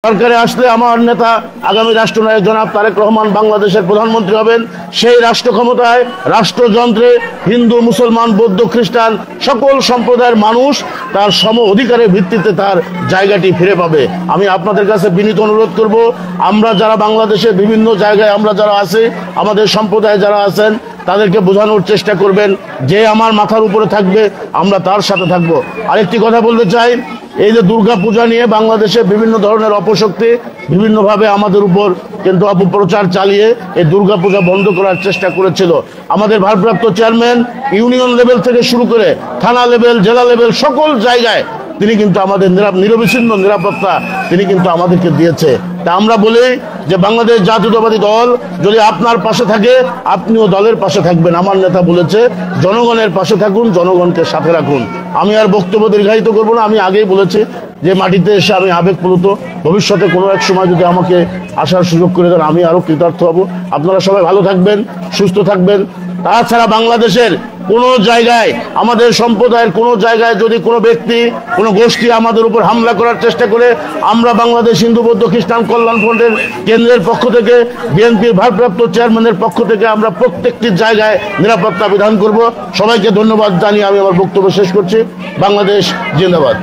সরকারে আসলে আমার নেতা আগামী রাষ্ট্রনায়ক জনাব তারেক রহমান বাংলাদেশের প্রধানমন্ত্রী হবেন। সেই রাষ্ট্র ক্ষমতায় রাষ্ট্রযন্ত্রে হিন্দু, মুসলমান, বৌদ্ধ, খ্রিস্টান সকল সম্প্রদায়ের মানুষ তার সম অধিকারের ভিত্তিতে তার জায়গাটি ফিরে পাবে। আমি আপনাদের কাছে বিনীত অনুরোধ করব, আমরা যারা বাংলাদেশের বিভিন্ন জায়গায় আমরা যারা আছি, আমাদের সম্প্রদায়ে যারা আছেন, তাদেরকে বোঝানোর চেষ্টা করবেন যে আমার মাথার উপরে থাকবে আমরা তার সাথে থাকবো। আরেকটি কথা বলতে চাই, এই যে দুর্গা পূজা নিয়ে বাংলাদেশে বিভিন্ন ধরনের অপশক্তি বিভিন্নভাবে আমাদের উপর কিন্তু অপপ্রচার চালিয়ে এই দুর্গা পূজা বন্ধ করার চেষ্টা করেছিল। আমাদের ভারপ্রাপ্ত চেয়ারম্যান ইউনিয়ন লেভেল থেকে শুরু করে থানা লেভেল, জেলা লেভেল সকল জায়গায় তিনি কিন্তু আমাদের নিরবিচ্ছিন্ন নিরাপত্তা তিনি কিন্তু আমাদেরকে দিয়েছে। তা আমরা বলি যে বাংলাদেশ জাতীয়তাবাদী দল যদি আপনার পাশে থাকে, আপনিও দলের পাশে থাকবেন। আমার নেতা বলেছে জনগণের পাশে থাকুন, জনগণকে সাথে রাখুন। আমি আর বক্তব্য দীর্ঘায়িত করবো না। আমি আগেই বলেছি যে মাটিতে এসে আমি আবেগপ্লুত, ভবিষ্যতে কোনো এক সময় যদি আমাকে আসার সুযোগ করে দেন আমি আরও কৃতার্থ হব। আপনারা সবাই ভালো থাকবেন, সুস্থ থাকবেন। তাছাড়া বাংলাদেশের কোনো জায়গায়, আমাদের সম্প্রদায়ের কোনো জায়গায় যদি কোনো ব্যক্তি, কোনো গোষ্ঠী আমাদের উপর হামলা করার চেষ্টা করে, আমরা বাংলাদেশ হিন্দু, বৌদ্ধ, খ্রিস্টান কল্যাণ ফ্রন্টের কেন্দ্রের পক্ষ থেকে, বিএনপির ভারপ্রাপ্ত চেয়ারম্যানের পক্ষ থেকে আমরা প্রত্যেকটি জায়গায় নিরাপত্তা বিধান করব। সবাইকে ধন্যবাদ জানিয়ে আমি আমার বক্তব্য শেষ করছি। বাংলাদেশ জিন্দাবাদ।